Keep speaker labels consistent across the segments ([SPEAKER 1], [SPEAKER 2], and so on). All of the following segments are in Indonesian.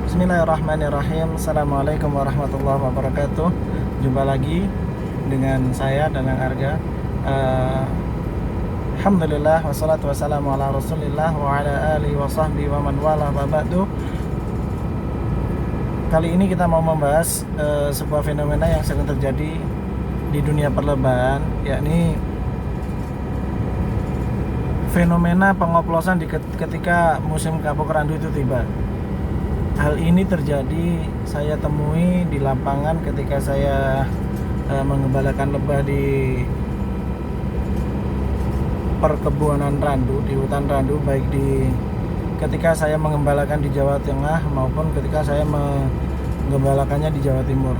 [SPEAKER 1] Bismillahirrahmanirrahim. Assalamualaikum warahmatullahi wabarakatuh. Jumpa lagi dengan saya Danang Arga. Alhamdulillah wassalatu wassalamu ala rasulillah wa ala alihi wa sahbihi wa man wala wa ba'du. Kali ini kita mau membahas sebuah fenomena yang sering terjadi di dunia perlebahan, yakni fenomena pengoplosan ketika musim kapuk randu itu tiba. Hal ini terjadi saya temui di lapangan ketika saya mengembalakan lebah di perkebunan randu, di hutan randu, baik ketika saya mengembalakan di Jawa Tengah maupun ketika saya mengembalakannya di Jawa Timur.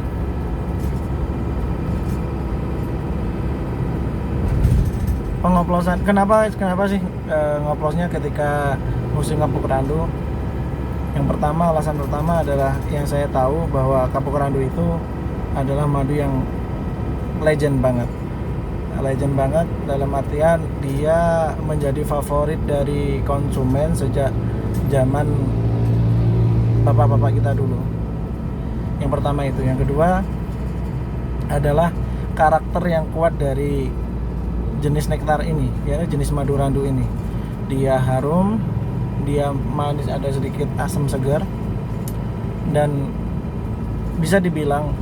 [SPEAKER 1] Pengoplosan, kenapa sih ngoplosnya ketika musim kapuk randu? Yang pertama, alasan pertama adalah yang saya tahu bahwa kapuk randu itu adalah madu yang legend banget dalam artian dia menjadi favorit dari konsumen sejak zaman bapak-bapak kita dulu. Yang pertama itu. Yang kedua adalah karakter yang kuat dari jenis nektar ini, yaitu jenis madu randu ini. Dia harum, dia manis, ada sedikit asam segar, dan bisa dibilang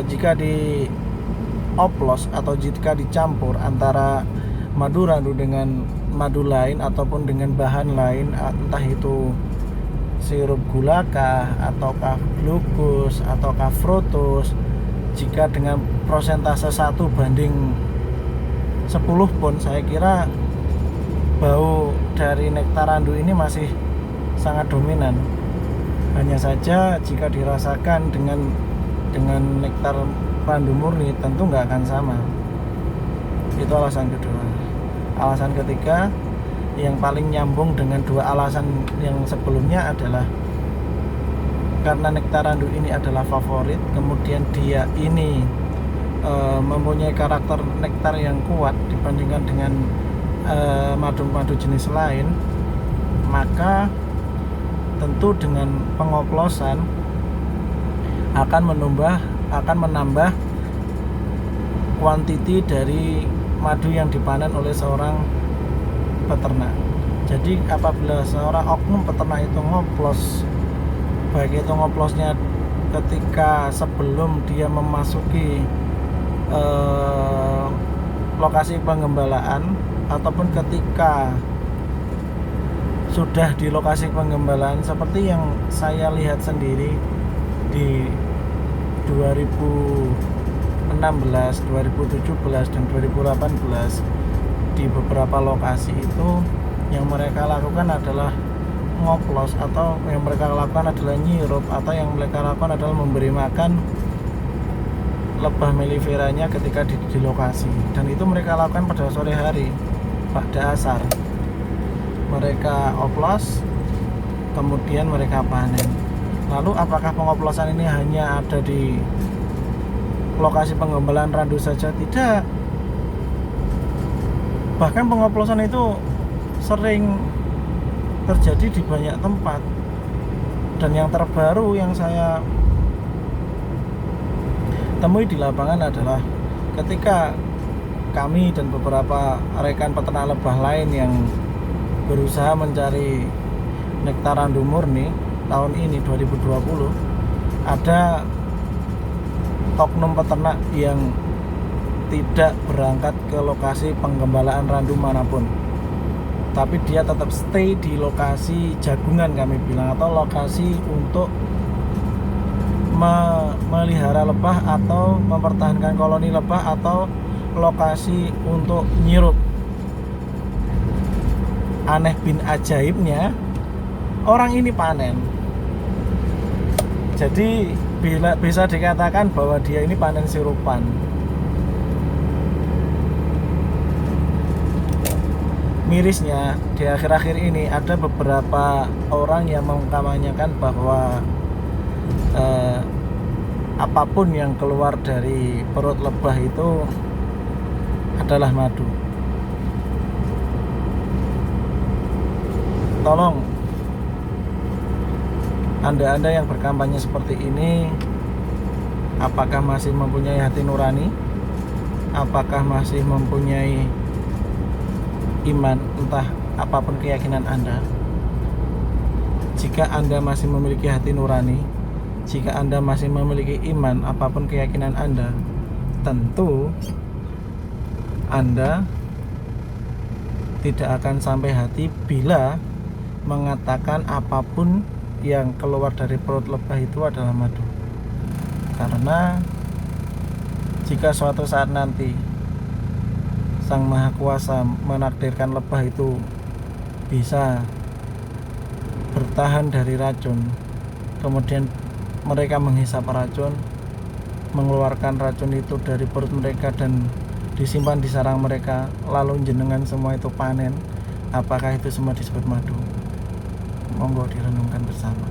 [SPEAKER 1] jika dioplos atau jika dicampur antara madu randu dengan madu lain ataupun dengan bahan lain, entah itu sirup gula kah, ataukah glukos, ataukah fructose, jika dengan prosentase 1:10 pun, saya kira bau dari nektar randu ini masih sangat dominan. Hanya saja jika dirasakan dengan nektar randu murni tentu nggak akan sama. Itu alasan kedua. Alasan ketiga yang paling nyambung dengan dua alasan yang sebelumnya adalah karena nektar randu ini adalah favorit, kemudian dia ini mempunyai karakter nektar yang kuat dibandingkan dengan madu-madu jenis lain, maka tentu dengan pengoplosan akan menambah kuantiti dari madu yang dipanen oleh seorang peternak. Jadi apabila seorang oknum peternak itu ngoplos, baik itu ngoplosnya ketika sebelum dia memasuki lokasi pengembalaan ataupun ketika sudah di lokasi pengembalaan, seperti yang saya lihat sendiri di 2016, 2017 dan 2018 di beberapa lokasi itu, yang mereka lakukan adalah ngoplos, atau yang mereka lakukan adalah nyirup, atau yang mereka lakukan adalah memberi makan lebah melliferanya ketika di lokasi, dan itu mereka lakukan pada sore hari, pada asar. Mereka oplos, kemudian mereka panen. Lalu apakah pengoplosan ini hanya ada di lokasi pengembalaan randu saja? Tidak. Bahkan pengoplosan itu sering terjadi di banyak tempat. Dan yang terbaru yang saya temui di lapangan adalah ketika kami dan beberapa rekan peternak lebah lain yang berusaha mencari nektar randu murni tahun ini 2020, ada oknum peternak yang tidak berangkat ke lokasi penggembalaan randu manapun, tapi dia tetap stay di lokasi jagungan, kami bilang, atau lokasi untuk melihara lebah atau mempertahankan koloni lebah, atau lokasi untuk nyirup. Aneh bin ajaibnya, orang ini panen. Jadi bisa dikatakan bahwa dia ini panen sirupan. Mirisnya, di akhir-akhir ini ada beberapa orang yang mengkampanyekan bahwa apapun yang keluar dari perut lebah itu adalah madu. Tolong Anda yang berkampanye seperti ini, apakah masih mempunyai hati nurani? Apakah masih mempunyai iman, entah apapun keyakinan Anda? Jika Anda masih memiliki hati nurani, jika Anda masih memiliki iman, apapun keyakinan Anda, tentu Anda tidak akan sampai hati bila mengatakan apapun yang keluar dari perut lebah itu adalah madu. Karena jika suatu saat nanti Sang Maha Kuasa menakdirkan lebah itu bisa bertahan dari racun, kemudian mereka menghisap racun, mengeluarkan racun itu dari perut mereka dan disimpan di sarang mereka, lalu jenengan semua itu panen, apakah itu semua disebut madu? Monggo direnungkan bersama.